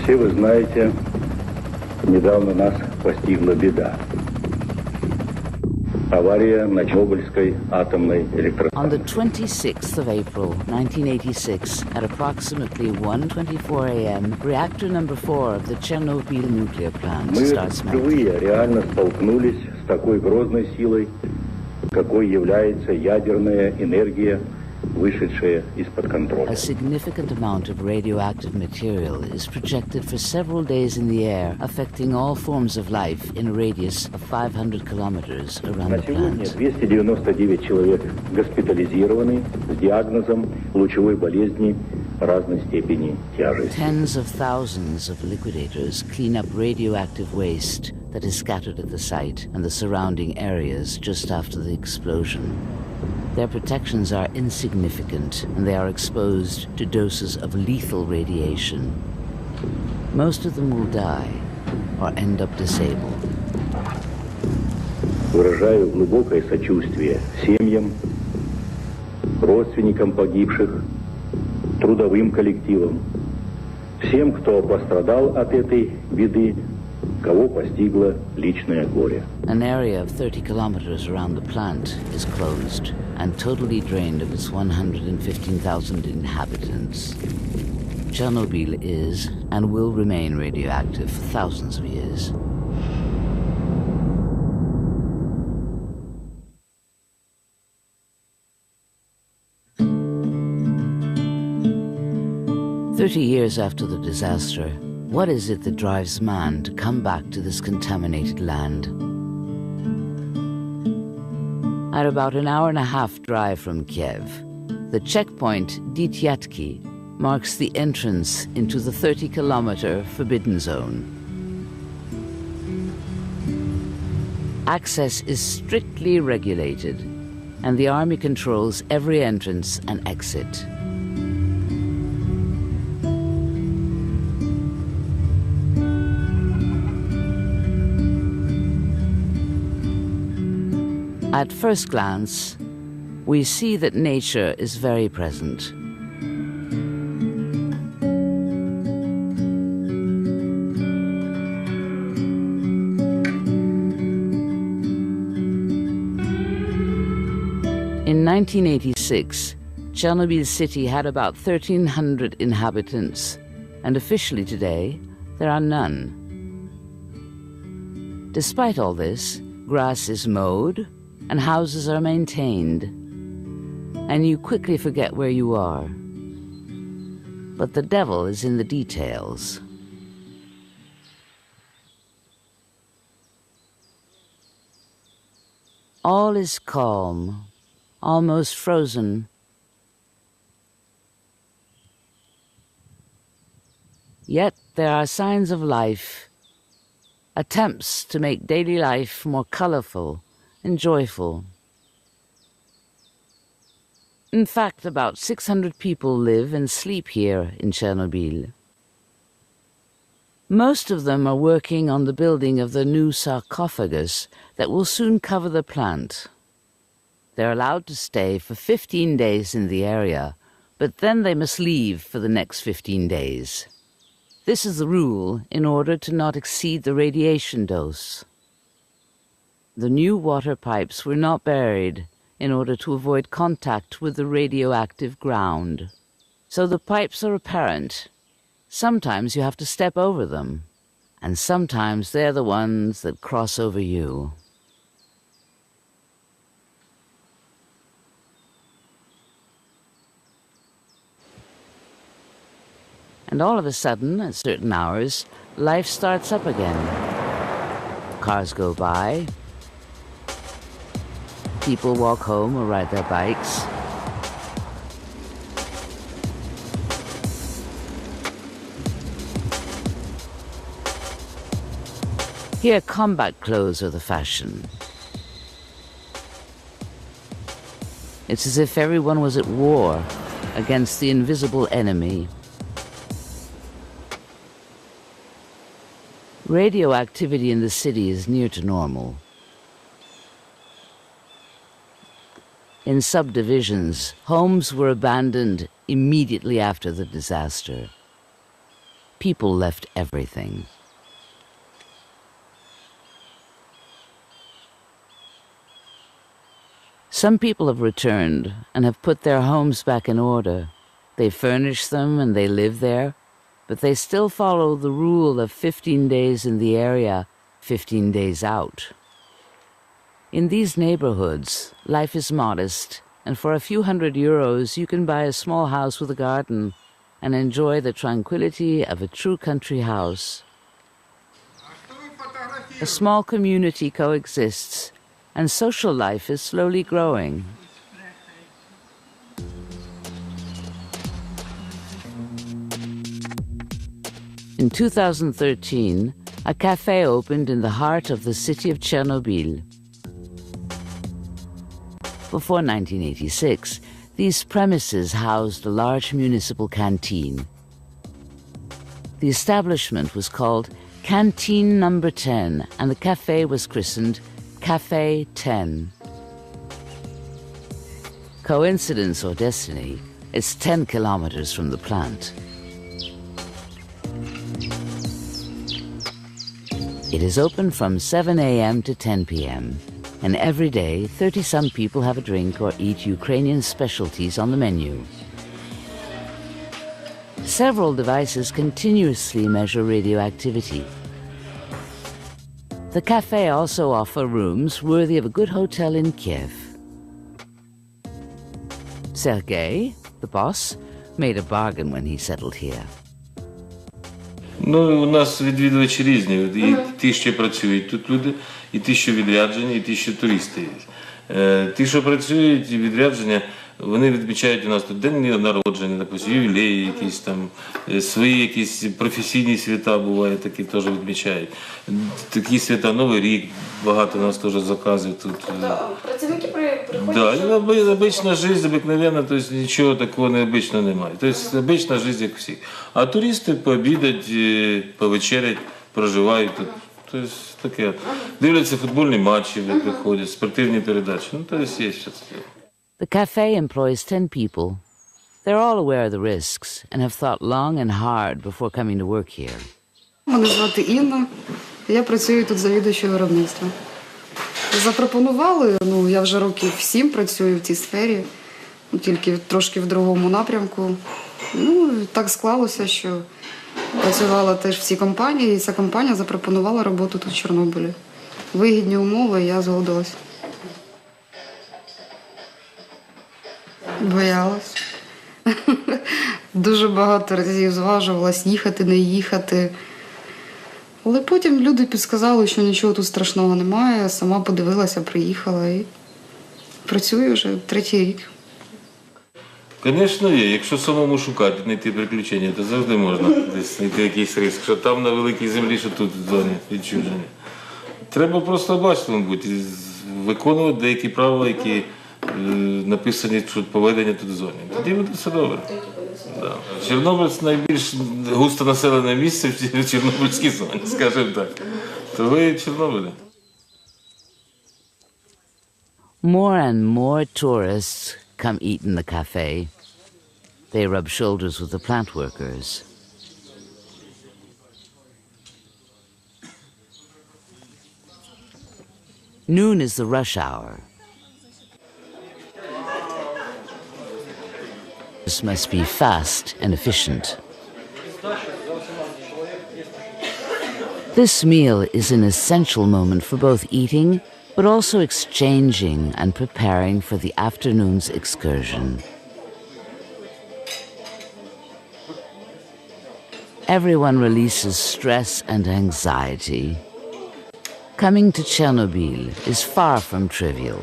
Все вы знаете, недавно нас постигла беда. Авария на Чернобыльской атомной электростанции. On the 26th of April, 1986, at approximately 1:24 a.m., reactor number 4 of the Chernobyl nuclear plant starts melting. Мы впервые реально столкнулись с такой грозной силой, какой является ядерная энергия, вышедшая из-под контроля. A significant amount of radioactive material is projected for several days in the air, affecting all forms of life in a radius of 500 kilometers around the сегодня plant. 299 человек госпитализированы с диагнозом лучевой болезни разной степени тяжести. Tens of thousands of liquidators clean up radioactive waste that is scattered at the site and the surrounding areas just after the explosion. Their protections are insignificant and they are exposed to doses of lethal radiation. Most of them will die or end up disabled. Выражаю глубокое сочувствие семьям, родственникам погибших, трудовым коллективам, всем, кто пострадал от этой беды, кого постигло личное горе. An area of 30 kilometers around the plant is closed and totally drained of its 115,000 inhabitants. Chernobyl is and will remain radioactive for thousands of years. "30 years after the disaster, what is it that drives man to come back to this contaminated land?" At about an hour-and-a-half drive from Kiev, the checkpoint Dityatki marks the entrance into the 30-kilometer forbidden zone. Access is strictly regulated, and the army controls every entrance and exit. At first glance, we see that nature is very present. In 1986, Chernobyl city had about 1,300 inhabitants, and officially today, there are none. Despite all this, grass is mowed, and houses are maintained, and you quickly forget where you are. But the devil is in the details. All is calm, almost frozen. Yet there are signs of life, attempts to make daily life more colorful and joyful. In fact, about 600 people live and sleep here in Chernobyl. Most of them are working on the building of the new sarcophagus that will soon cover the plant. They're allowed to stay for 15 days in the area, but then they must leave for the next 15 days. This is the rule in order to not exceed the radiation dose. The new water pipes were not buried in order to avoid contact with the radioactive ground. So the pipes are apparent. Sometimes you have to step over them, and sometimes they're the ones that cross over you. And all of a sudden, at certain hours, life starts up again. Cars go by. People walk home or ride their bikes. Here, combat clothes are the fashion. It's as if everyone was at war against the invisible enemy. Radioactivity in the city is near to normal. In subdivisions, homes were abandoned immediately after the disaster. people left everything. Some people have returned and have put their homes back in order. They furnish them and they live there, but they still follow the rule of 15 days in the area, 15 days out. In these neighborhoods, life is modest, and for a few €100 you can buy a small house with a garden and enjoy the tranquility of a true country house. A small community coexists, and social life is slowly growing. In 2013, a cafe opened in the heart of the city of Chernobyl. Before 1986, these premises housed a large municipal canteen. The establishment was called Canteen Number 10, and the cafe was christened Café 10. Coincidence or destiny, it's 10 kilometers from the plant. It is open from 7 a.m. to 10 p.m., and every day 30-some people have a drink or eat Ukrainian specialties on the menu. Several devices continuously measure radioactivity. The cafe also offers rooms worthy of a good hotel in Kiev. Sergei, the boss, made a bargain when he settled here. Ну, у нас відвідувачі різні. І ті, що працюють тут люди, і ті, що відряджені, і ті, що туристи є. Ті, що працюють, відрядження, вони відмічають у нас тут день народження, допустим, ювілеї, якісь там, свої якісь професійні свята бувають, такі теж відмічають. Такі свята, Новий рік, багато у нас теж заказів тут. Працівники приходять? Да, обична життя, обикновенна, тобто нічого такого необичного немає. Тобто обична життя, як всіх. А туристи пообідать, повечерять, проживають тут. Тобто таке. Дивляться футбольні матчі, приходять, спортивні передачі. Ну, тобто є все таке. The cafe employs 10 people. They're all aware of the risks and have thought long and hard before coming to work here. Мене звати Інна, я працюю тут завідувачою виробництва. Запропонували, я вже років 7 працюю в цій сфері, тільки трошки в другому напрямку. Так склалося, що працювала теж в цій компанії, і ця компанія запропонувала роботу тут в Чорнобилі. Вигідні умови, і я згодилась. Боялась. Дуже багато разів зважувалась, їхати, не їхати. Але потім люди підсказали, що нічого тут страшного немає. Сама подивилася, приїхала і працюю вже 3-й рік. Звісно, є. Якщо самому шукати, знайти приключення, то завжди можна десь знайти якийсь риск. Що там на великій землі, що тут в зоні відчуження. Треба просто бачити, мабуть, і виконувати деякі правила, які написані поведення тут в зоні. Тоді буде все добре. Да. Чорнобиль – найбільш густонаселене місце в Чорнобильській зоні, скажімо так. То ви Чорнобилі. More and more tourists come eat in the cafe. They rub shoulders with the plant workers. Noon is the rush hour. This must be fast and efficient. This meal is an essential moment for both eating, but also exchanging and preparing for the afternoon's excursion. Everyone releases stress and anxiety. Coming to Chernobyl is far from trivial.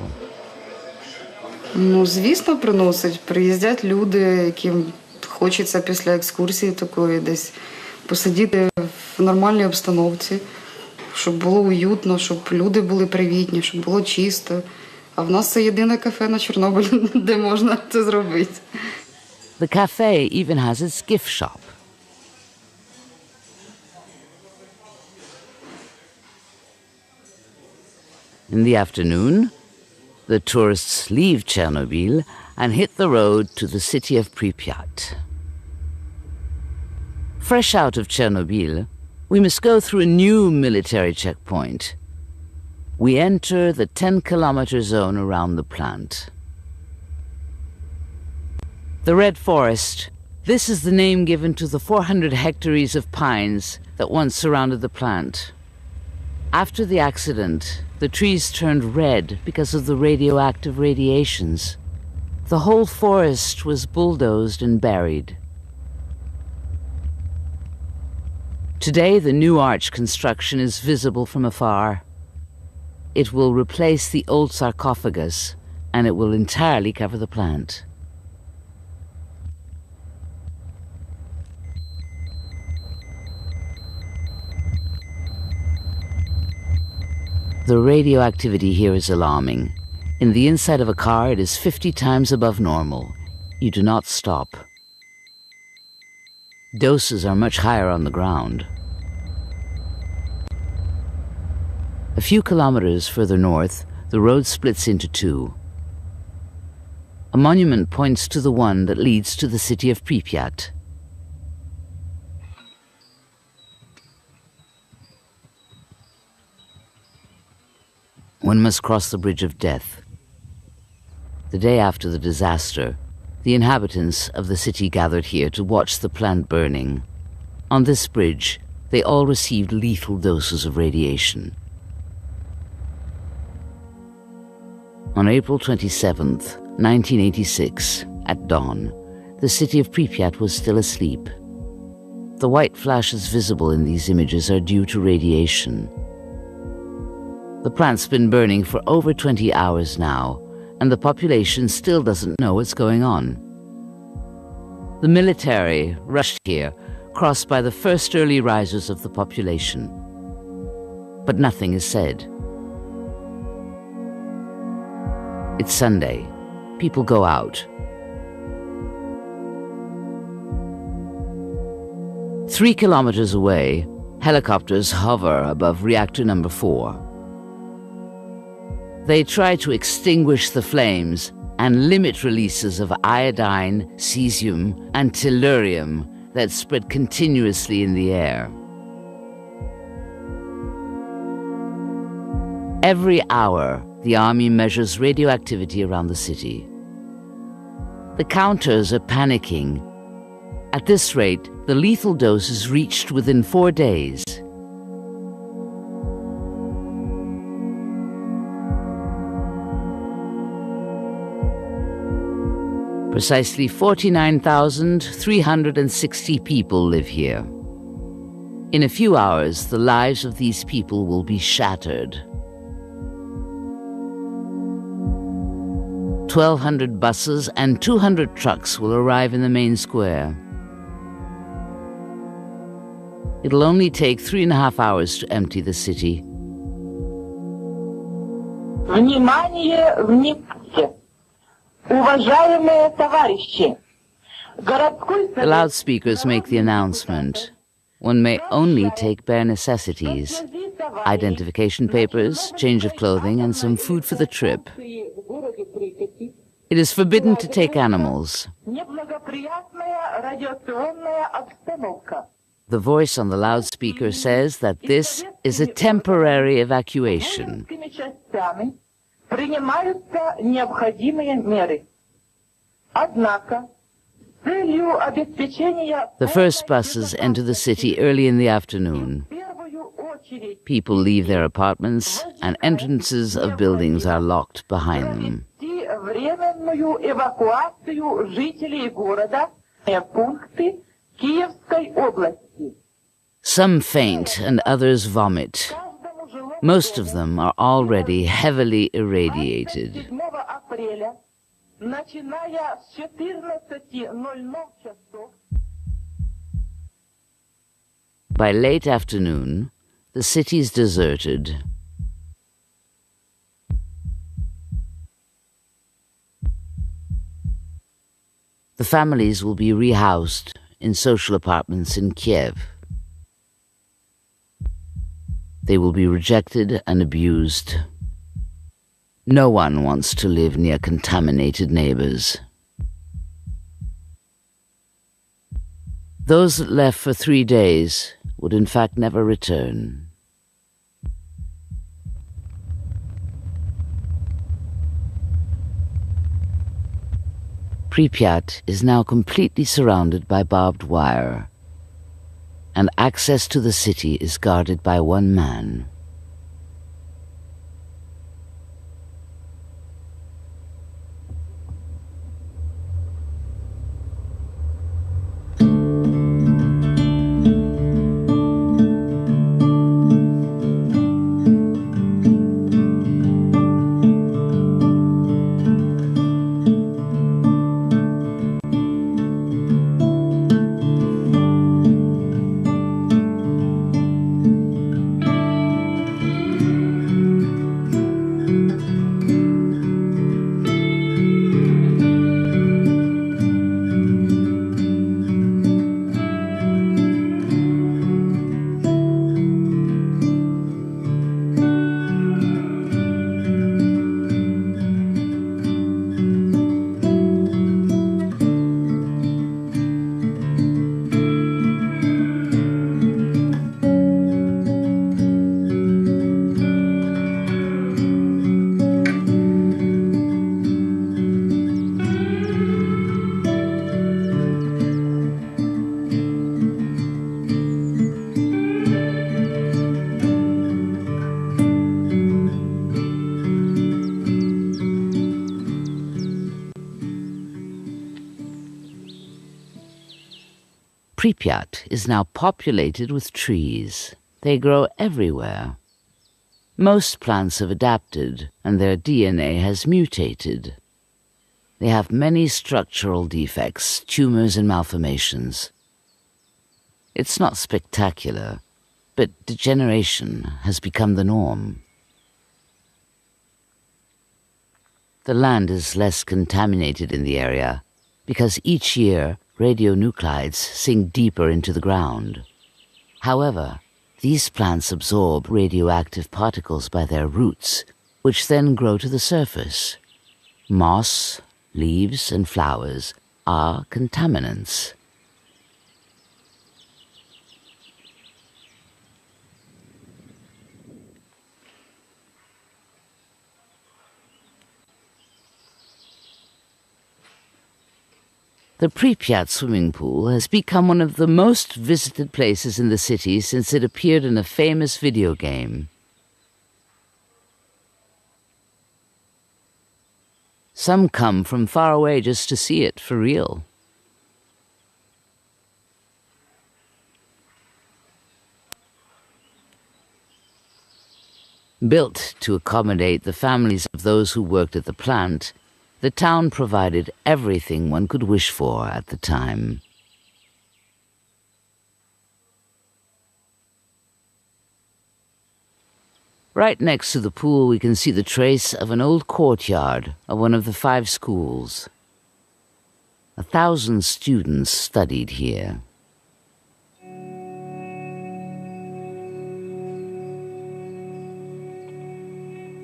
Звісно, приносить. Приїздять люди, яким хочеться після екскурсії такої десь посидіти в нормальній обстановці, щоб було уютно, щоб люди були привітні, щоб було чисто. А в нас це єдине кафе на Чорнобилі, де можна це зробити. The cafe even has its gift shop. In the afternoon, the tourists leave Chernobyl and hit the road to the city of Pripyat. Fresh out of Chernobyl, we must go through a new military checkpoint. We enter the 10-kilometer zone around the plant. The Red Forest, this is the name given to the 400 hectares of pines that once surrounded the plant. After the accident, the trees turned red because of the radioactive radiations. The whole forest was bulldozed and buried. Today, the new arch construction is visible from afar. It will replace the old sarcophagus, and it will entirely cover the plant. The radioactivity here is alarming. In the inside of a car, it is 50 times above normal. You do not stop. Doses are much higher on the ground. A few kilometers further north, the road splits into two. A monument points to the one that leads to the city of Pripyat. One must cross the Bridge of Death. The day after the disaster, the inhabitants of the city gathered here to watch the plant burning. On this bridge, they all received lethal doses of radiation. On April 27th, 1986, at dawn, the city of Pripyat was still asleep. The white flashes visible in these images are due to radiation. The plant's been burning for over 20 hours now, and the population still doesn't know what's going on. The military rushed here, crossed by the first early risers of the population. But nothing is said. It's Sunday. People go out. 3 kilometers away, helicopters hover above reactor number 4. They try to extinguish the flames and limit releases of iodine, cesium, and tellurium that spread continuously in the air. Every hour, the army measures radioactivity around the city. The counters are panicking. At this rate, the lethal dose is reached within 4 days. Precisely 49,360 people live here. In a few hours, the lives of these people will be shattered. 1,200 buses and 200 trucks will arrive in the main square. It'll only take 3.5 hours to empty the city. Внимание, внимание! Уважаемые товарищи! The loudspeakers make the announcement. One may only take bare necessities: identification papers, change of clothing, and some food for the trip. It is forbidden to take animals. The voice on the loudspeaker says that this is a temporary evacuation. Принимаются необходимые меры. Однако, целью обеспечения... The first buses enter the city early in the afternoon. People leave their apartments, and entrances of buildings are locked behind them. Временную эвакуацию жителей города в пункты Киевской области. Some faint and others vomit. Most of them are already heavily irradiated. By late afternoon, the city is deserted. The families will be rehoused in social apartments in Kiev. They will be rejected and abused. No one wants to live near contaminated neighbors. Those that left for 3 days would in fact never return. Pripyat is now completely surrounded by barbed wire, and access to the city is guarded by one man. Pripyat is now populated with trees. They grow everywhere. Most plants have adapted, and their DNA has mutated. They have many structural defects, tumors and malformations. It's not spectacular, but degeneration has become the norm. The land is less contaminated in the area because each year radionuclides sink deeper into the ground. However, these plants absorb radioactive particles by their roots, which then grow to the surface. Moss, leaves, and flowers are contaminants. The Pripyat swimming pool has become one of the most visited places in the city since it appeared in a famous video game. Some come from far away just to see it for real. Built to accommodate the families of those who worked at the plant, the town provided everything one could wish for at the time. Right next to the pool, we can see the trace of an old courtyard of one of the 5 schools. 1,000 students studied here.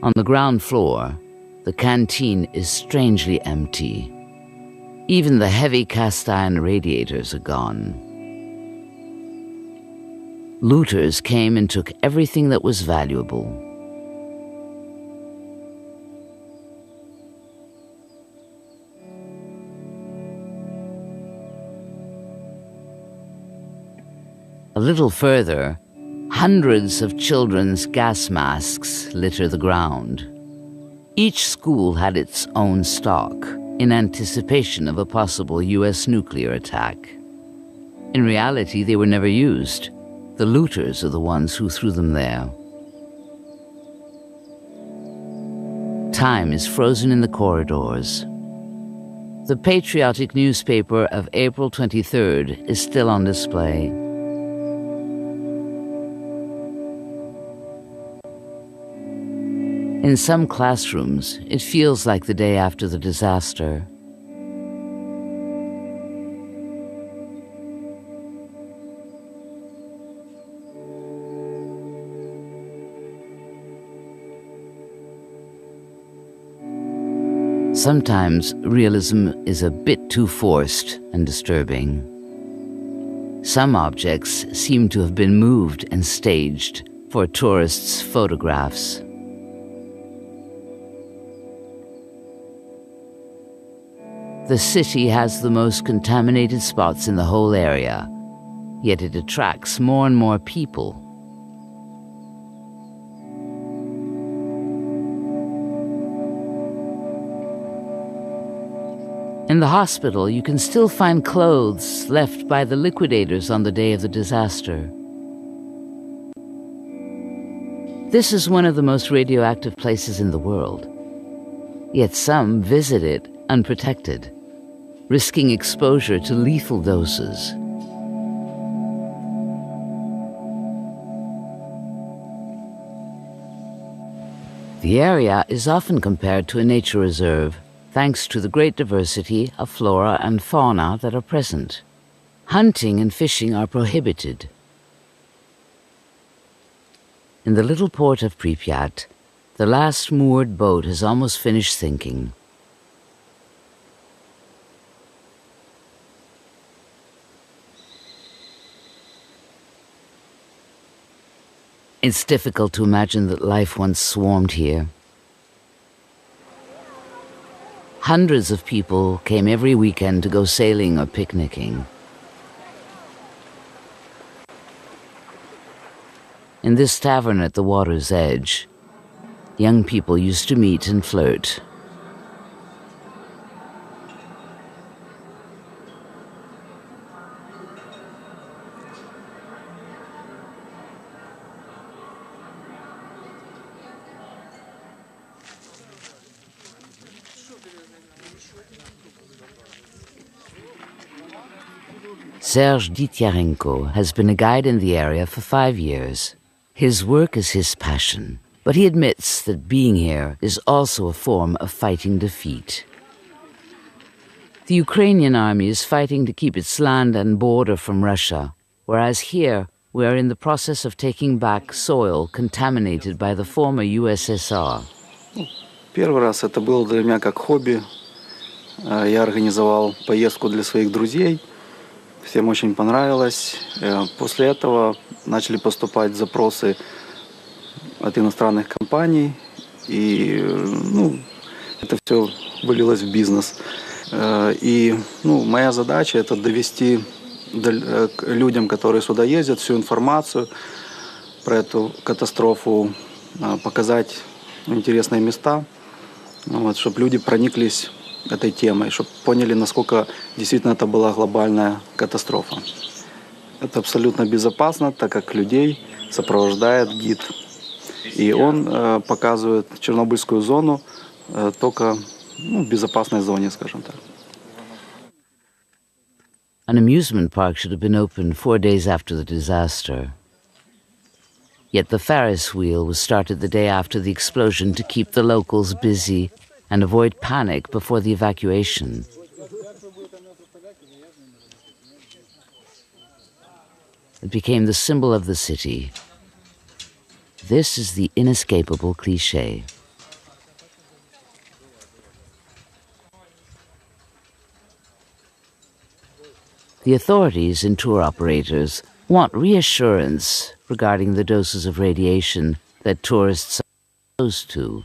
On the ground floor, the canteen is strangely empty. Even the heavy cast-iron radiators are gone. Looters came and took everything that was valuable. A little further, hundreds of children's gas masks litter the ground. Each school had its own stock, in anticipation of a possible US nuclear attack. In reality, they were never used. The looters are the ones who threw them there. Time is frozen in the corridors. The patriotic newspaper of April 23rd is still on display. In some classrooms, it feels like the day after the disaster. Sometimes realism is a bit too forced and disturbing. Some objects seem to have been moved and staged for tourists' photographs. The city has the most contaminated spots in the whole area, yet it attracts more and more people. In the hospital, you can still find clothes left by the liquidators on the day of the disaster. This is one of the most radioactive places in the world. Yet some visit it unprotected, risking exposure to lethal doses. The area is often compared to a nature reserve, thanks to the great diversity of flora and fauna that are present. Hunting and fishing are prohibited. In the little port of Pripyat, the last moored boat has almost finished sinking. It's difficult to imagine that life once swarmed here. Hundreds of people came every weekend to go sailing or picnicking. In this tavern at the water's edge, young people used to meet and flirt. Serge Dityarenko has been a guide in the area for 5 years. His work is his passion, but he admits that being here is also a form of fighting defeat. The Ukrainian army is fighting to keep its land and border from Russia, whereas here we are in the process of taking back soil contaminated by the former USSR. Первый раз это было для меня как хобби. Я организовал поездку для своих друзей. Всем очень понравилось. После этого начали поступать запросы от иностранных компаний. И это все вылилось в бизнес. И моя задача это довести к людям, которые сюда ездят, всю информацию про эту катастрофу, показать интересные места, чтобы люди прониклись этой темой, чтобы поняли, насколько действительно это была глобальная катастрофа. Это абсолютно безопасно, так как людей сопровождает гид. И он показывает Чернобыльскую зону только в безопасной зоне, скажем так. An amusement park should have been opened 4 days after the disaster. Yet the Ferris wheel was started the day after the explosion to keep the locals busy and avoid panic before the evacuation. It became the symbol of the city. This is the inescapable cliché. The authorities and tour operators want reassurance regarding the doses of radiation that tourists are exposed to.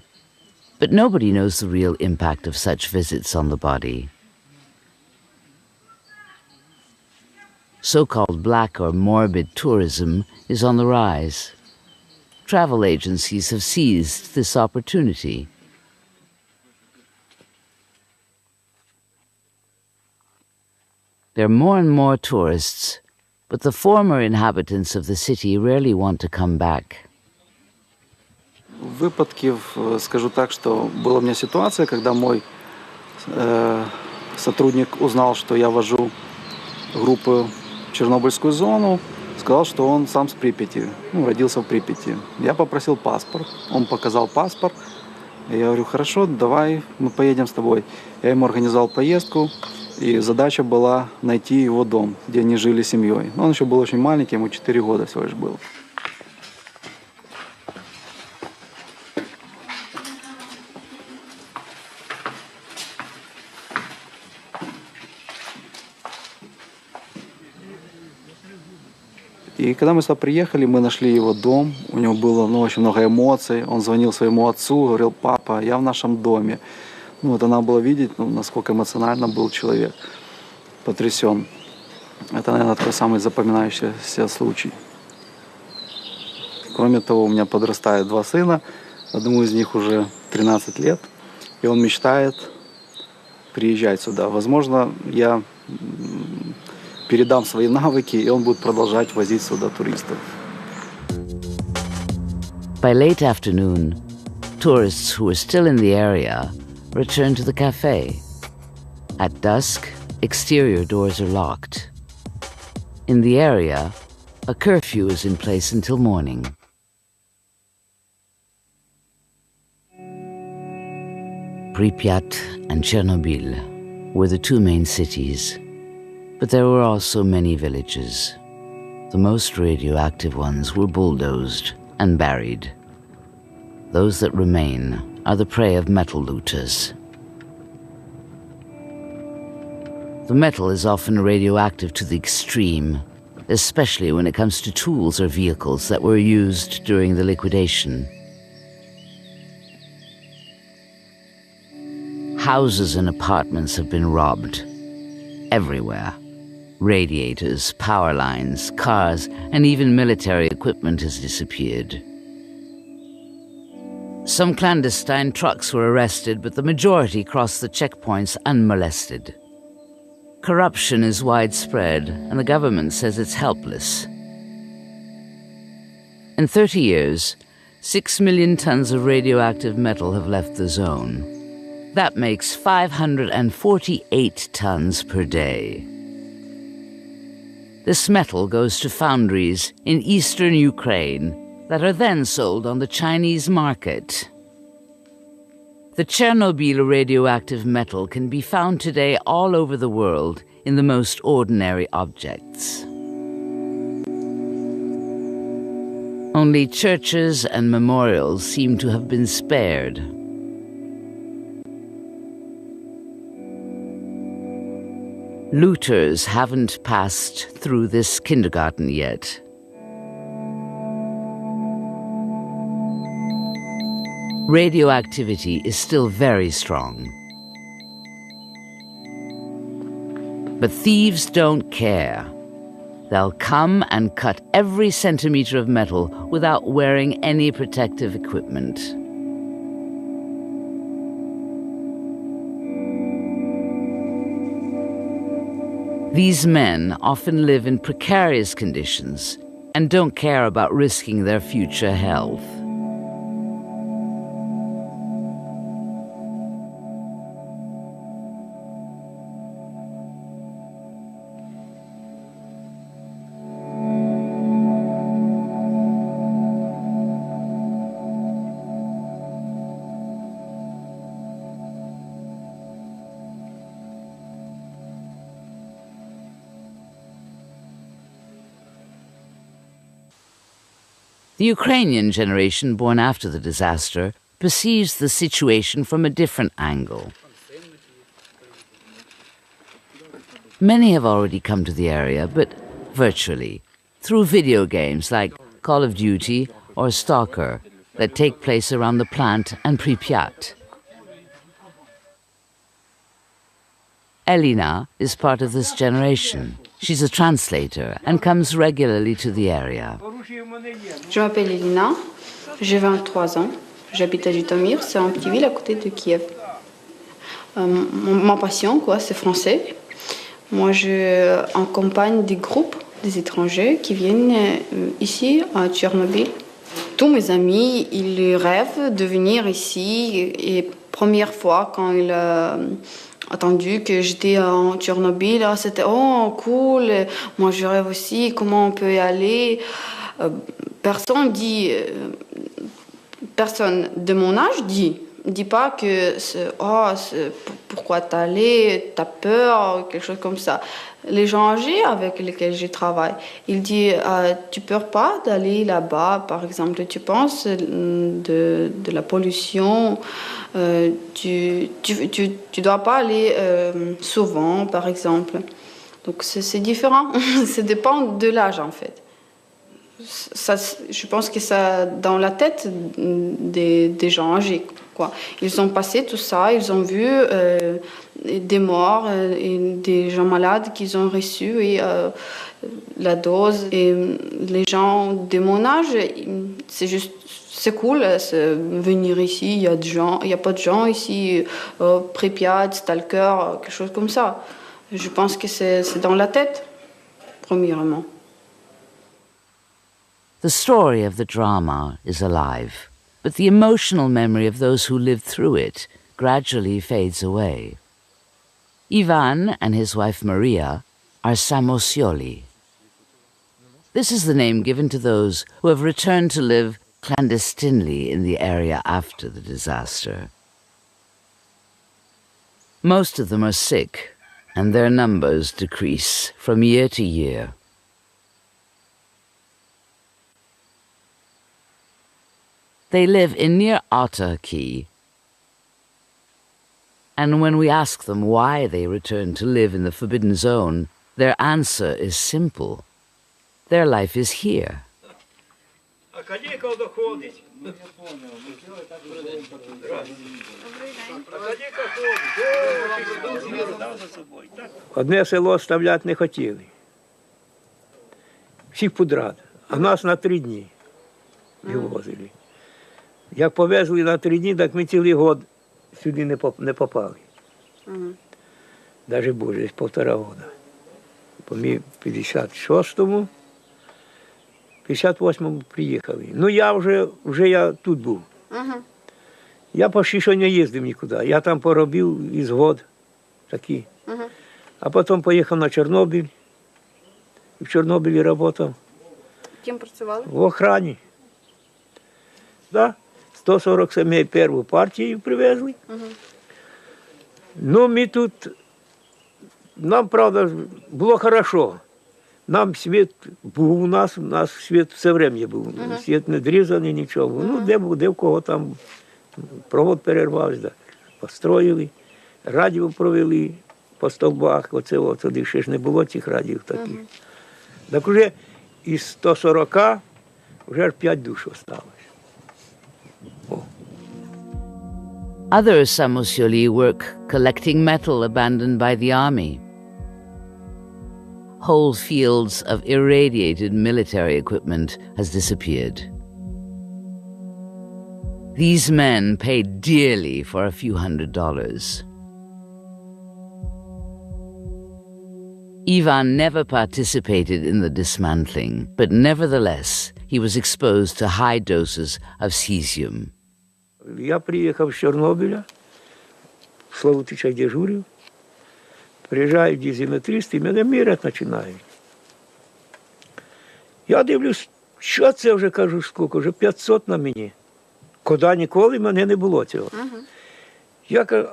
But nobody knows the real impact of such visits on the body. So-called black or morbid tourism is on the rise. Travel agencies have seized this opportunity. There are more and more tourists, but the former inhabitants of the city rarely want to come back. Выпадков, скажу так, что была у меня ситуация, когда мой сотрудник узнал, что я вожу группу в Чернобыльскую зону, сказал, что он сам с Припяти, родился в Припяти. Я попросил паспорт, он показал паспорт, и я говорю, хорошо, давай мы поедем с тобой. Я ему организовал поездку, и задача была найти его дом, где они жили семьей. Но он еще был очень маленький, ему 4 года всего лишь было. И когда мы сюда приехали, мы нашли его дом, у него было очень много эмоций, он звонил своему отцу, говорил: папа, я в нашем доме. Вот она была видеть, насколько эмоционально был человек, потрясен. Это, наверное, такой самый запоминающийся случай. Кроме того, у меня подрастает 2 сына, одному из них уже 13 лет, и он мечтает приезжать сюда. Возможно, я передам свои навыки, и он будет продолжать возить сюда туристов. By late afternoon, tourists who are still in the area return to the cafe. At dusk, exterior doors are locked. In the area, a curfew is in place until morning. Pripyat and Chernobyl were the 2 main cities, but there were also many villages. The most radioactive ones were bulldozed and buried. Those that remain are the prey of metal looters. The metal is often radioactive to the extreme, especially when it comes to tools or vehicles that were used during the liquidation. Houses and apartments have been robbed everywhere. Radiators, power lines, cars, and even military equipment has disappeared. Some clandestine trucks were arrested, but the majority crossed the checkpoints unmolested. Corruption is widespread, and the government says it's helpless. In 30 years, 6 million tons of radioactive metal have left the zone. That makes 548 tons per day. This metal goes to foundries in eastern Ukraine that are then sold on the Chinese market. The Chernobyl radioactive metal can be found today all over the world in the most ordinary objects. Only churches and memorials seem to have been spared. Looters haven't passed through this kindergarten yet. Radioactivity is still very strong. But thieves don't care. They'll come and cut every centimeter of metal without wearing any protective equipment. These men often live in precarious conditions and don't care about risking their future health. The Ukrainian generation born after the disaster perceives the situation from a different angle. Many have already come to the area, but virtually, through video games like Call of Duty or Stalker that take place around the plant and Pripyat. Elina is part of this generation. She's a translator and comes regularly to the area. Je m'appelle Elina, j'ai 23 ans, j'habite à Jitomir, c'est une petite ville à côté de Kiev. Ma passion, c'est français. Moi, je accompagne des groupes, des étrangers qui viennent ici, à Tchernobyl. Tous mes amis, ils rêvent de venir ici. Et première fois, quand ils attendu que j'étais en Tchernobyl, c'était oh cool, moi je rêve aussi, comment on peut y aller. Personne de mon âge dit pas que pourquoi t'es allé, t'as peur, quelque chose comme ça. Les gens âgés avec lesquels je travaille, ils disent tu peur pas d'aller là-bas, par exemple, tu penses de la pollution, tu dois pas aller souvent, par exemple. Donc c'est différent, ça dépend de l'âge en fait. je pense que ça dans la tête des gens âgés, quoi. Ils ont passé tout ça, ils ont vu des morts et des gens malades qu'ils ont reçus et la dose. Et les gens de mon âge, c'est cool venir ici. Il y a pas de gens ici, Pripyat, Stalker, quelque chose comme ça. Je pense que c'est dans la tête, premièrement. The story of the drama is alive, but the emotional memory of those who lived through it gradually fades away. Ivan and his wife Maria are samosioli. This is the name given to those who have returned to live clandestinely in the area after the disaster. Most of them are sick, and their numbers decrease from year to year. They live in near autarky, and when we ask them why they return to live in the forbidden zone, their answer is simple. Their life is here. Одне село оставляти не хотіли. Всіх подряд. А нас на 3 дні вивозили. Як повезли на 3 дні, так ми цілий год сюди не попали. Навіть більше, десь 1,5 года. Бо ми в 56-му, 58-му приїхали. Ну вже я тут був. Я почти що не їздив нікуди. Я там поробив із год такі. А потім поїхав на Чорнобиль. І в Чорнобилі працював. Ким працювали? В охрані. Да. 140 сімей першу партію привезли. Ну, ми тут, нам, правда, було хорошо. Нам світ був у нас світ все время був. Світ не дрізаний, нічого. Ну, де в кого там провод перервався, да. Построїли, радіо провели по стовбах. Оце тоді ще ж не було цих радіо таких. Так вже із 140 вже аж 5 душ осталось. Other samosioli work collecting metal abandoned by the army. Whole fields of irradiated military equipment has disappeared. These men paid dearly for a few $100s. Ivan never participated in the dismantling, but nevertheless, he was exposed to high doses of cesium. Я приїхав з Чорнобиля, в Славутичах дежурив, приїжджають дозиметристи і мене міряти починають. Я дивлюсь, що це вже, кажу, скільки, вже 500 на мені. Куди ніколи в мене не було цього. Я кажу,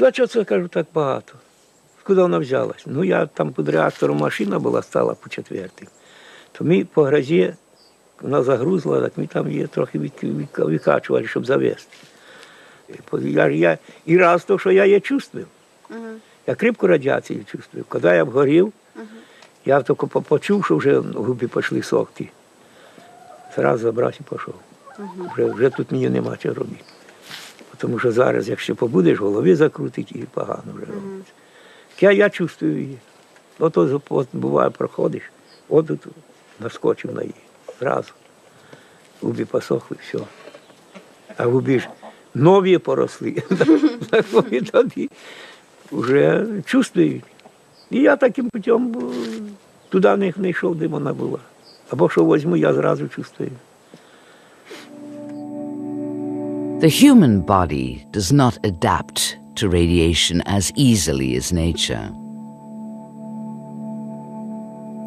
а що це, кажу, так багато? Куди вона взялась? Ну, я там під реактором машина була, стала по 4-й. То ми по грозі, вона загрузла, так ми там її трохи викачували, щоб завести. Я і раз то, що я її чувствую. Я кріпку радіацію чувствую. Коли я обгорів, я тільки почув, що вже губи пішли сохти. Зразу забрався і пішов. Вже тут мені нема чого робити. Тому що зараз, якщо побудеш, голови закрутить і погано вже робиться. Я чувствую її. От буває, проходиш, от тут наскочив на її. Зразу. Губи посохли, все. А губи ж нові поросли. І тоді вже чувствують. І я таким путем туди не йшов, де вона була. Або що візьму, я зразу чувствую. The human body does not adapt to radiation as easily as nature.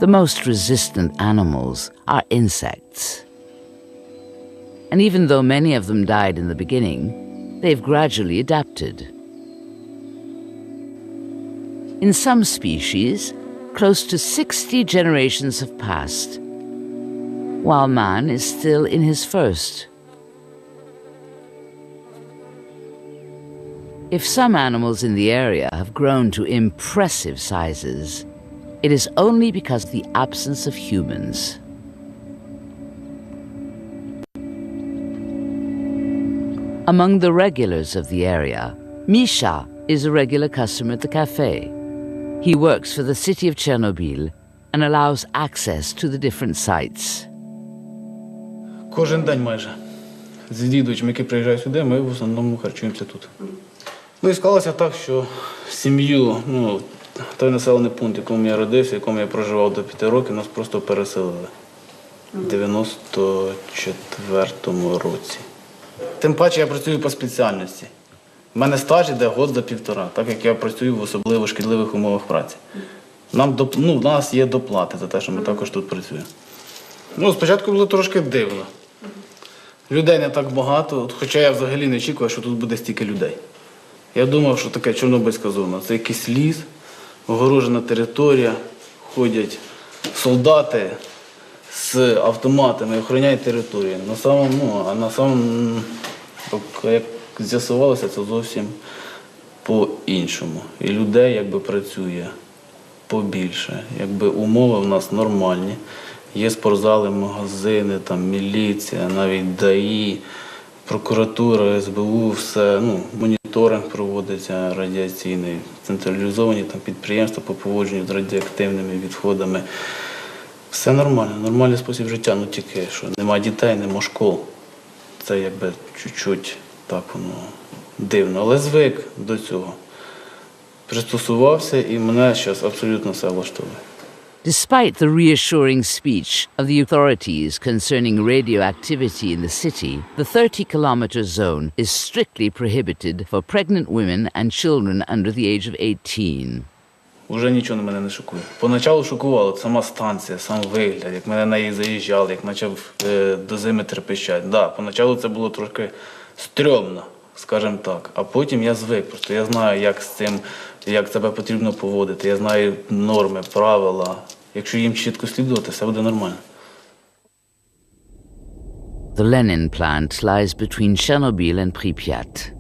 The most resistant animals are insects. And even though many of them died in the beginning, they've gradually adapted. In some species, close to 60 generations have passed, while man is still in his first. If some animals in the area have grown to impressive sizes, it is only because of the absence of humans. Among the regulars of the area, Misha is a regular customer at the Café. He works for the city of Chernobyl and allows access to the different sites. Кожен день майже. З відвідувачами, які приїжджають сюди, ми в основному харчуємося тут. Ну і склалося так, що сім'ю, той населений пункт, в якому я родився, в якому я проживав до 5 років, нас просто переселили в 94-му році. Тим паче я працюю по спеціальності. У мене стаж іде год до 1,5, так як я працюю в особливо шкідливих умовах праці. У нас є доплати за те, що ми також тут працюємо. Спочатку було трошки дивно. Людей не так багато, хоча я взагалі не очікував, що тут буде стільки людей. Я думав, що таке Чорнобильська зона. Це якийсь ліс, огорожена територія, ходять солдати з автоматами і охороняють територію. Як з'ясувалося, це зовсім по-іншому. І людей працює побільше. Умови в нас нормальні. Є спортзали, магазини, міліція, навіть ДАІ, прокуратура, СБУ, все, моніторинг проводиться радіаційний, централізовані підприємства по поводженню з радіоактивними відходами. Все нормально, нормальний спосіб життя, тільки що немає дітей, немає школ. Це чуть-чуть так воно дивно, але звик до цього. Пристосувався і мене зараз абсолютно все влаштовує. Despite the reassuring speech of the authorities concerning radioactivity in the city, the 30-kilometer zone is strictly prohibited for pregnant women and children under the age of 18. Уже нічого на мене не шокує. Поначалу шокувало сама станція, сам вигляд, як мене на її заїжджали, як почав дозиметр пищати. Поначалу це було трошки стрьомно, скажімо так, а потім я звик, просто я знаю, як себе потрібно поводити, я знаю норми, правила. Якщо їм чітко слідувати, все буде нормально. The Lenin plant lies between Chernobyl and Pripyat.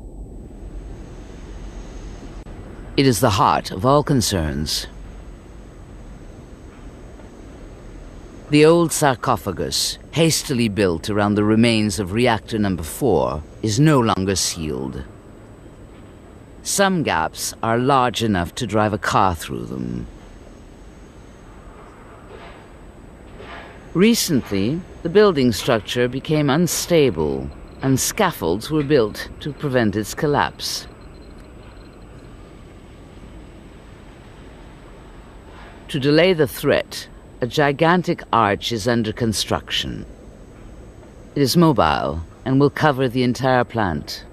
It is the heart of all concerns. The old sarcophagus, hastily built around the remains of reactor number 4, is no longer sealed. Some gaps are large enough to drive a car through them. Recently, the building structure became unstable and scaffolds were built to prevent its collapse. To delay the threat, a gigantic arch is under construction. It is mobile and will cover the entire plant.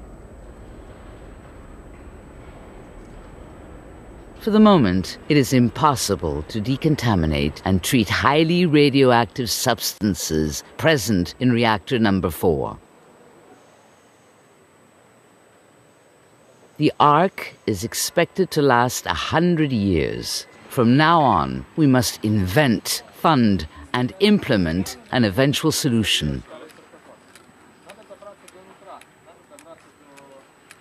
For the moment, it is impossible to decontaminate and treat highly radioactive substances present in reactor number 4. The arc is expected to last 100 years. From now on, we must invent, fund, and implement an eventual solution.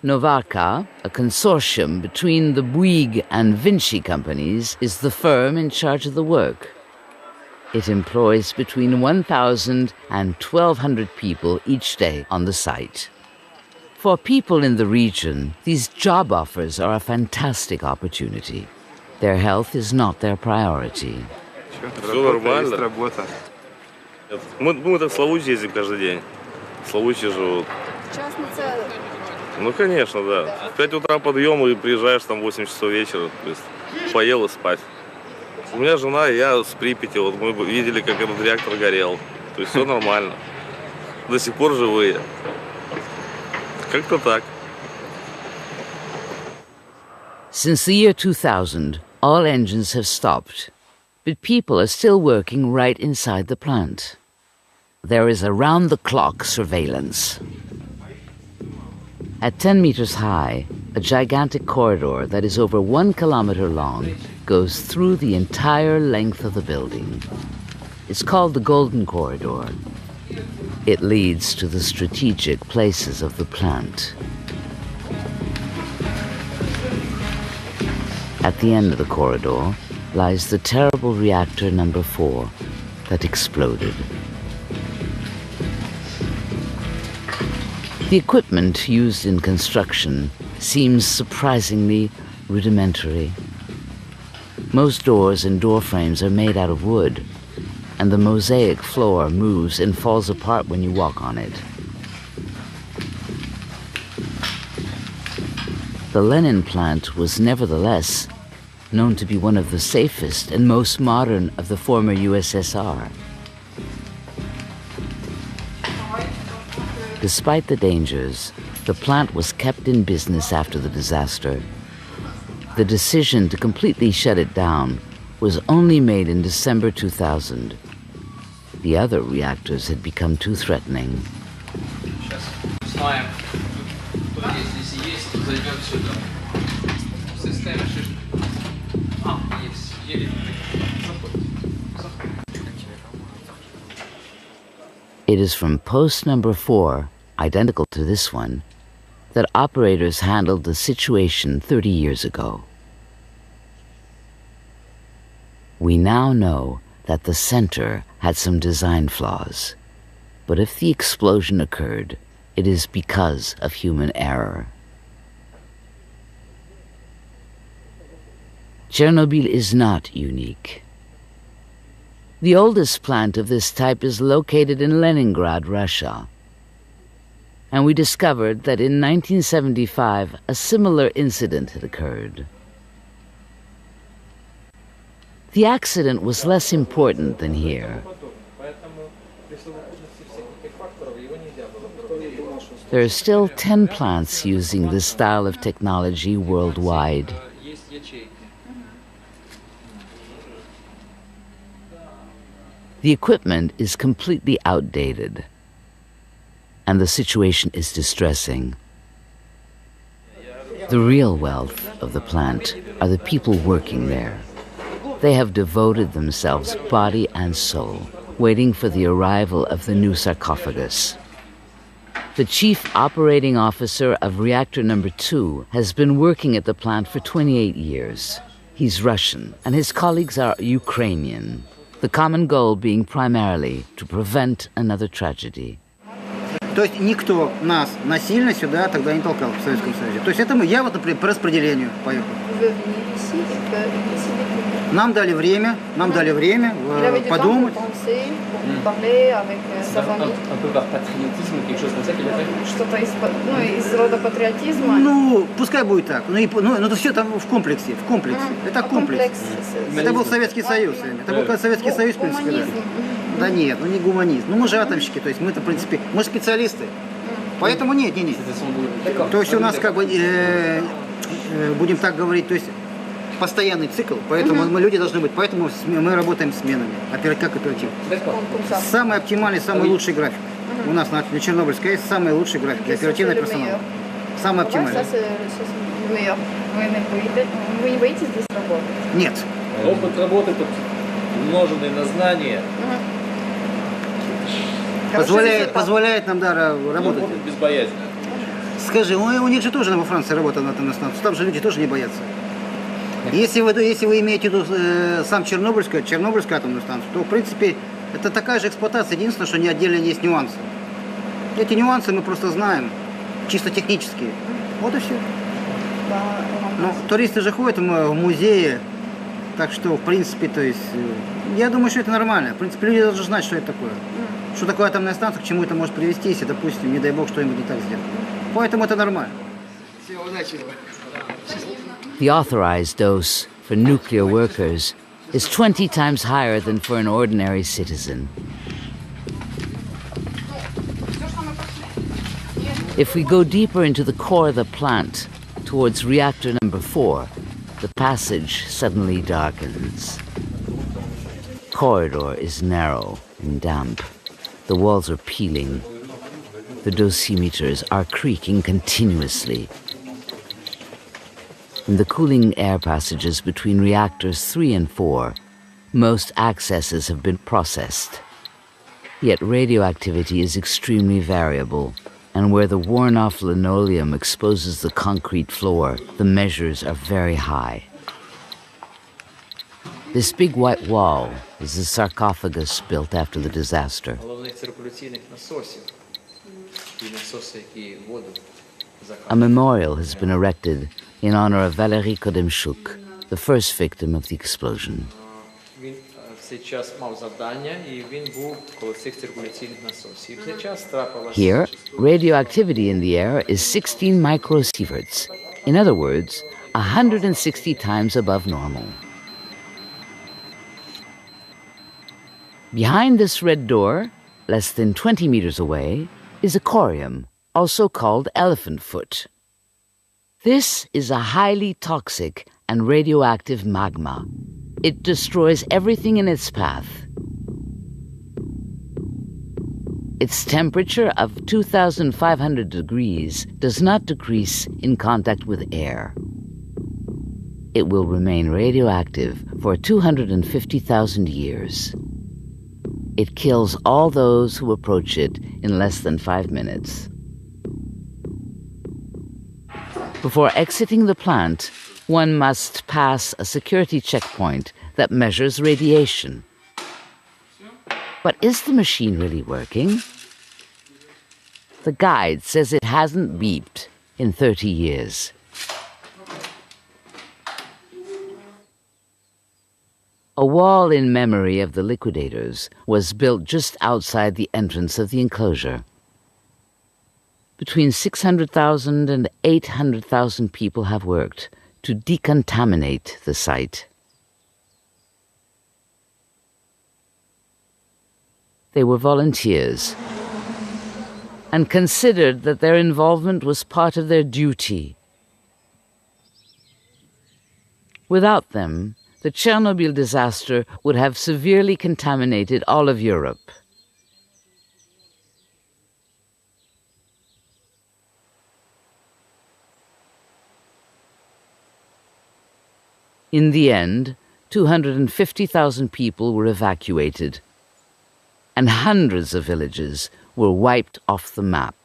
Novarka, a consortium between the Bouygues and Vinci companies, is the firm in charge of the work. It employs between 1,000 and 1,200 people each day on the site. For people in the region, these job offers are a fantastic opportunity. Their health is not their priority. Все нормально. Мы так в Славутиче ездим каждый день. В Славутиче живут. Ну, конечно, да. В 5 утра подъем и приезжаешь там в 8 часов вечера. То есть поел и спать. У меня жена и я с Припяти. Вот мы видели, как этот реактор горел. То есть все нормально. До сих пор живые. Как-то так. Since the year 2000, all engines have stopped. But people are still working right inside the plant. There is around-the-clock surveillance. At 10 meters high, a gigantic corridor that is over 1 kilometer long goes through the entire length of the building. It's called the Golden Corridor. It leads to the strategic places of the plant. At the end of the corridor lies the terrible reactor number 4 that exploded. The equipment used in construction seems surprisingly rudimentary. Most doors and door frames are made out of wood, and the mosaic floor moves and falls apart when you walk on it. The Lenin plant was nevertheless known to be one of the safest and most modern of the former USSR. Despite the dangers, the plant was kept in business after the disaster. The decision to completely shut it down was only made in December 2000. The other reactors had become too threatening. It is from post number 4, identical to this one, that operators handled the situation 30 years ago. We now know that the center had some design flaws, but if the explosion occurred, it is because of human error. Chernobyl is not unique. The oldest plant of this type is located in Leningrad, Russia. And we discovered that in 1975, a similar incident had occurred. The accident was less important than here. There are still 10 plants using this style of technology worldwide. The equipment is completely outdated, and the situation is distressing. The real wealth of the plant are the people working there. They have devoted themselves body and soul, waiting for the arrival of the new sarcophagus. The chief operating officer of reactor number 2 has been working at the plant for 28 years. He's Russian, and his colleagues are Ukrainian. The common goal being primarily to prevent another tragedy. То есть никто нас насильно сюда тогда не толкал в Советском Союзе. То есть это я вот, например, по распределению поехал. Нам дали время подумать. Что-то из рода патриотизма. Ну, пускай будет так. Но это все там в комплексе. Это комплекс. Это был Советский Союз. Это был Советский Союз, в принципе. Да. Да нет, ну не гуманизм. Ну мы же атомщики, то есть мы-то, в принципе, мы специалисты. Поэтому нет. То есть у нас как бы, будем так говорить, то есть постоянный цикл, поэтому мы люди должны быть, поэтому мы работаем сменами, как оперативно. Самый оптимальный, самый лучший график. У нас на Чернобыльской есть самый лучший график для оперативного персонала. Самый оптимальный. Вы не боитесь здесь работать? Нет. Опыт работы тут умноженный на знания. Позволяет нам, да, работать. Без боязни. Скажи, у них же тоже во Франции работа на атомной станции, там же люди тоже не боятся. Если вы имеете в виду сам Чернобыльскую атомную станцию, то в принципе это такая же эксплуатация, единственное, что не отдельно есть нюансы. Эти нюансы мы просто знаем, чисто технические. Вот и все. Но туристы же ходят в музеи, так что в принципе, то есть, я думаю, что это нормально. В принципе, люди должны знать, что это такое. Что такое атомная станция, к чему это может привести, если, допустим, не дай бог, что-нибудь не так сделать. Поэтому это нормально. Всего удачи. The authorized dose for nuclear workers is 20 times higher than for an ordinary citizen. If we go deeper into the core of the plant, towards reactor number 4, the passage suddenly darkens. The corridor is narrow and damp. The walls are peeling. The dosimeters are creaking continuously. In the cooling air passages between reactors 3 and 4, most accesses have been processed. Yet radioactivity is extremely variable, and where the worn-off linoleum exposes the concrete floor, the measures are very high. This big white wall is the sarcophagus built after the disaster. A memorial has been erected in honor of Valery Kodemchuk, the first victim of the explosion. Він в цей час мав завдання, і він був коло цих циркуляційних насосів. В цей час трапилося... Here, radioactivity in the air is 16 microsieverts. In other words, 160 times above normal. Behind this red door, less than 20 meters away, is a corium, also called elephant foot. This is a highly toxic and radioactive magma. It destroys everything in its path. Its temperature of 2,500 degrees does not decrease in contact with air. It will remain radioactive for 250,000 years. It kills all those who approach it in less than 5 minutes. Before exiting the plant, one must pass a security checkpoint that measures radiation. But is the machine really working? The guide says it hasn't beeped in 30 years. A wall in memory of the liquidators was built just outside the entrance of the enclosure. Between 600,000 and 800,000 people have worked to decontaminate the site. They were volunteers and considered that their involvement was part of their duty. Without them, the Chernobyl disaster would have severely contaminated all of Europe. In the end, 250,000 people were evacuated, and hundreds of villages were wiped off the map.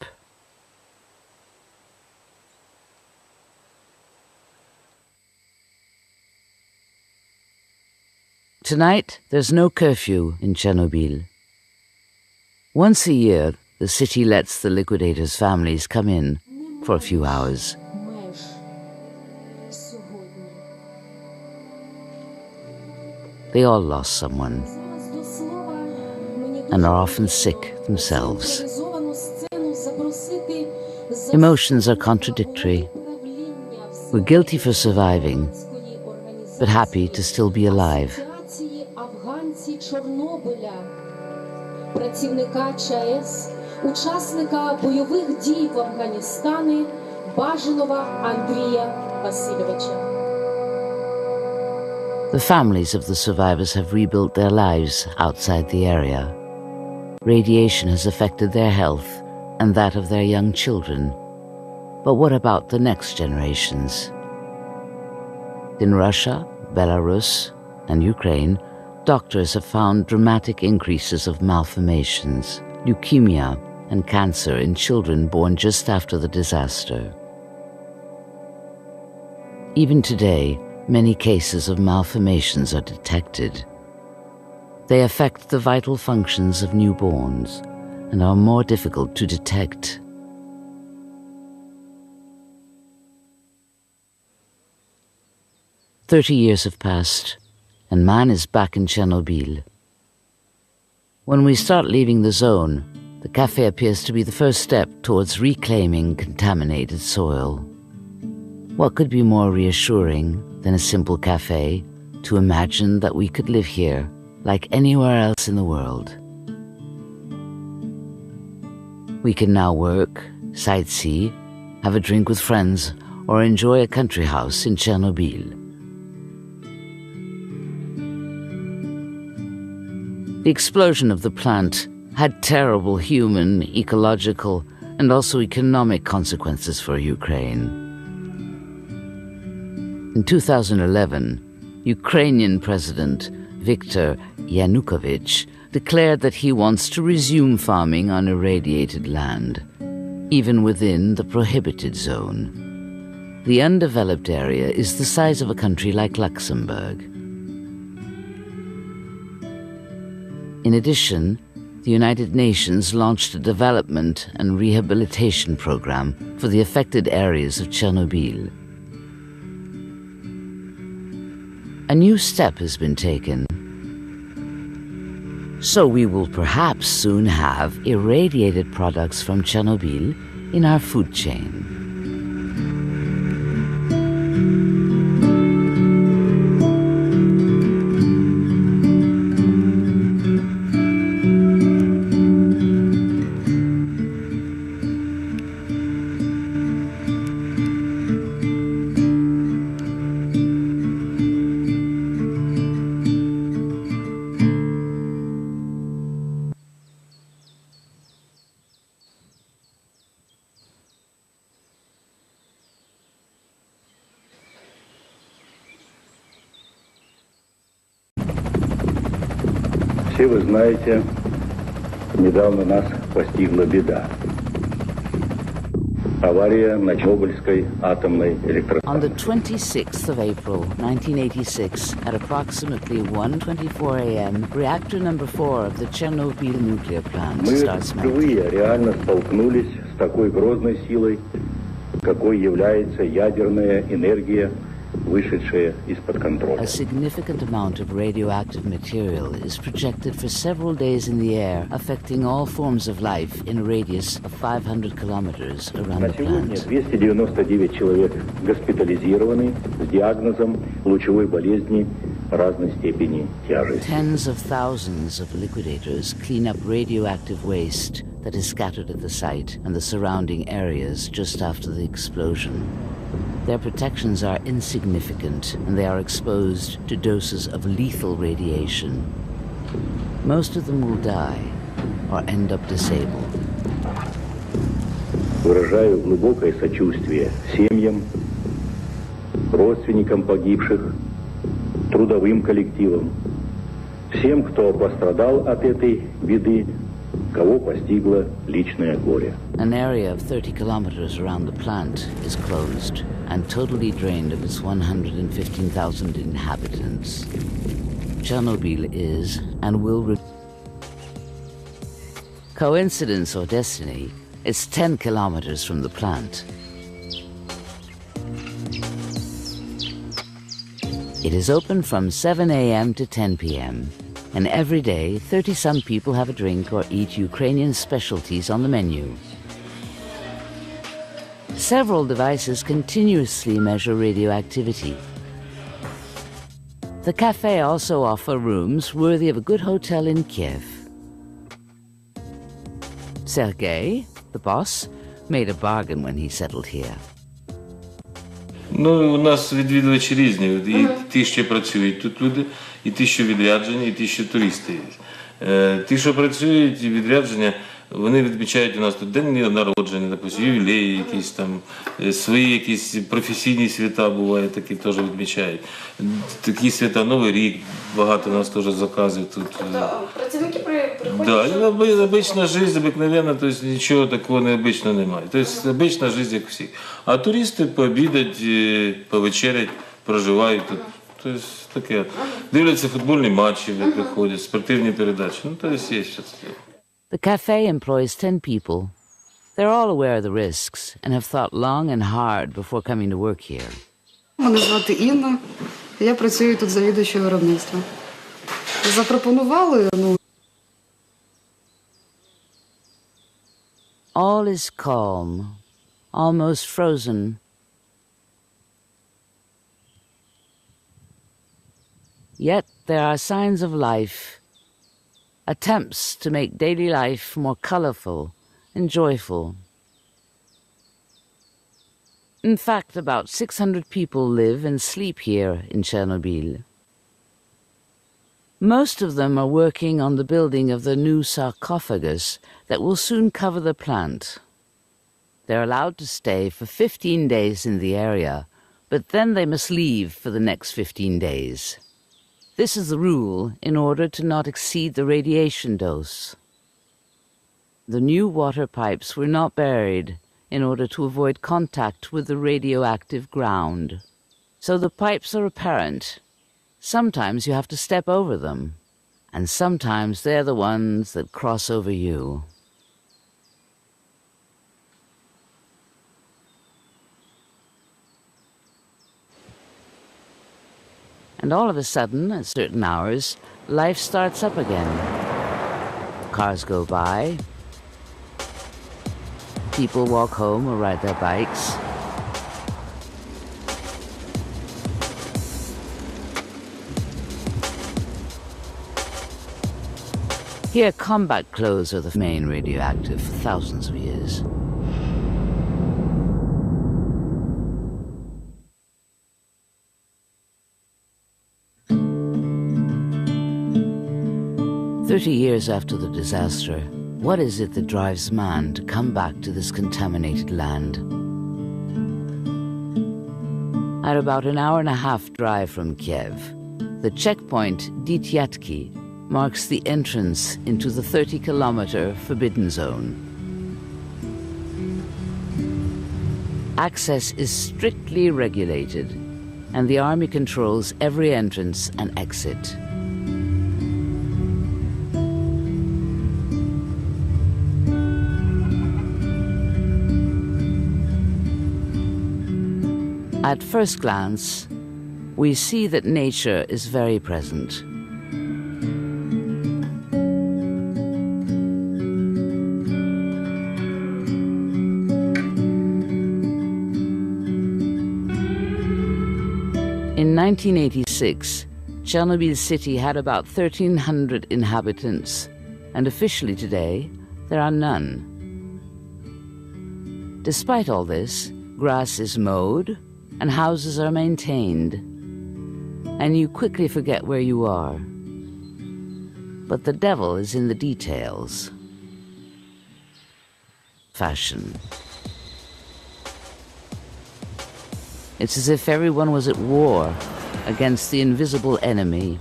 Tonight, there's no curfew in Chernobyl. Once a year, the city lets the liquidators' families come in for a few hours. They all lost someone and are often sick themselves. Emotions are contradictory. We're guilty for surviving, but happy to still be alive. Працівника ЧАЕС, учасника бойових дій в Афганістані Баженова Андрія Васильовича. The families of the survivors have rebuilt their lives outside the area. Radiation has affected their health and that of their young children. But what about the next generations? In Russia, Belarus, and Ukraine, doctors have found dramatic increases of malformations, leukemia, and cancer in children born just after the disaster. Even today, many cases of malformations are detected. They affect the vital functions of newborns and are more difficult to detect. "30 years have passed, and man is back in Chernobyl. When we start leaving the zone, the Café appears to be the first step towards reclaiming contaminated soil. What could be more reassuring than a simple café to imagine that we could live here like anywhere else in the world? We can now work, sightsee, have a drink with friends, or enjoy a country house in Chernobyl. The explosion of the plant had terrible human, ecological, and also economic consequences for Ukraine. In 2011, Ukrainian President Viktor Yanukovych declared that he wants to resume farming on irradiated land, even within the prohibited zone. The undeveloped area is the size of a country like Luxembourg. In addition, the United Nations launched a development and rehabilitation program for the affected areas of Chernobyl. A new step has been taken. So we will perhaps soon have irradiated products from Chernobyl in our food chain. Все вы знаете, недавно нас постигла беда. Авария на Чернобыльской атомной электростанции. On the 26th of April, 1986, at approximately 1:24 a.m., reactor number 4 of the Chernobyl nuclear plant starts Мы melting. впервые реально столкнулись с такой грозной силой, какой является ядерная энергия, вышедшая из-под контроля. A significant amount of radioactive material is projected for several days in the air, affecting all forms of life in a radius of 500 kilometers around На the сегодня plant. 299 человек госпитализированы с диагнозом лучевой болезни разной степени тяжести. Tens of thousands of liquidators clean up radioactive waste that is scattered at the site and the surrounding areas just after the explosion. Their protections are insignificant and they are exposed to doses of lethal radiation. Most of them will die or end up disabled. Выражаю глубокое сочувствие семьям, родственникам погибших, трудовым коллективам, всем, кто пострадал от этой беды, кого постигло личное горе. An area of 30 kilometers around the plant is closed and totally drained of its 115,000 inhabitants. Chernobyl is and will coincidence or destiny, it's 10 kilometers from the plant. It is open from 7 a.m. to 10 p.m. and every day 30-some people have a drink or eat Ukrainian specialties on the menu. Several devices continuously measure radioactivity. The Café also offers rooms worthy of a good hotel in Kiev. Sergei, the boss, made a bargain when he settled here. Ну, у нас відвідувачі різні. І ті, що працюють тут люди, і ті, що відряджені, і ті, що туристи є. Ті, що працюють, і відрядження, вони відмічають у нас тут день народження, допустим, ювілеї, якісь там, свої якісь професійні свята бувають, такі теж відмічають. Такі свята, Новий рік, багато у нас теж заказів тут. Працівники приходять? Да, обична життя, обикновенна, тобто нічого такого необичного немає. Тобто обична життя, як всі. А туристи пообідать, повечерять, проживають тут. Тобто таке. Дивляться футбольні матчі, приходять, спортивні передачі. Ну, тобто є щось таке. The Café employs 10 people. They're all aware of the risks and have thought long and hard before coming to work here. Мене звати Інна, я працюю тут завідувачем виробництва. Запропонували, All is calm, almost frozen. Yet there are signs of life, attempts to make daily life more colorful and joyful. In fact, about 600 people live and sleep here in Chernobyl. Most of them are working on the building of the new sarcophagus that will soon cover the plant. They're allowed to stay for 15 days in the area, but then they must leave for the next 15 days. This is the rule in order to not exceed the radiation dose. The new water pipes were not buried in order to avoid contact with the radioactive ground. So the pipes are apparent. Sometimes you have to step over them. and sometimes they're the ones that cross over you. And all of a sudden, at certain hours, life starts up again. Cars go by, people walk home or ride their bikes. Here, combat clothes are the main radioactive for thousands of years. "30 years after the disaster, what is it that drives man to come back to this contaminated land?" At about an hour-and-a-half drive from Kiev, the checkpoint Dityatki marks the entrance into the 30-kilometer forbidden zone. Access is strictly regulated, and the army controls every entrance and exit. At first glance, we see that nature is very present. In 1986, Chernobyl city had about 1,300 inhabitants, and officially today, there are none. Despite all this, grass is mowed, and houses are maintained, and you quickly forget where you are. But the devil is in the details. Fashion. It's as if everyone was at war against the invisible enemy.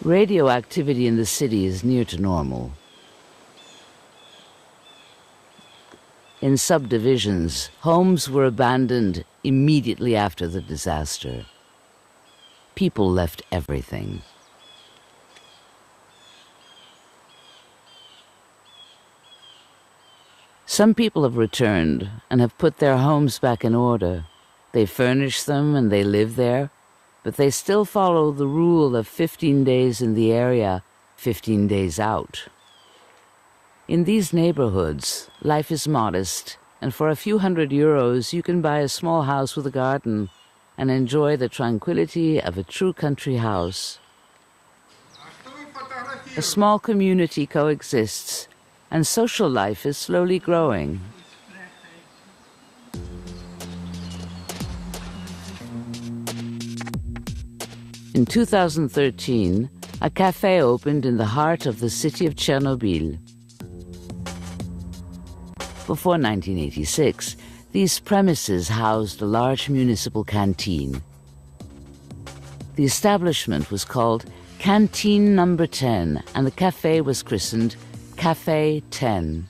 Radioactivity in the city is near to normal. In subdivisions, homes were abandoned immediately after the disaster. People left everything. Some people have returned and have put their homes back in order. They furnish them and they live there, but they still follow the rule of 15 days in the area, 15 days out. In these neighborhoods, life is modest, and for a few €100 you can buy a small house with a garden and enjoy the tranquility of a true country house. A small community coexists, and social life is slowly growing. In 2013, a café opened in the heart of the city of Chernobyl. Before 1986, these premises housed a large municipal canteen. The establishment was called Canteen Number 10, and the café was christened Café 10.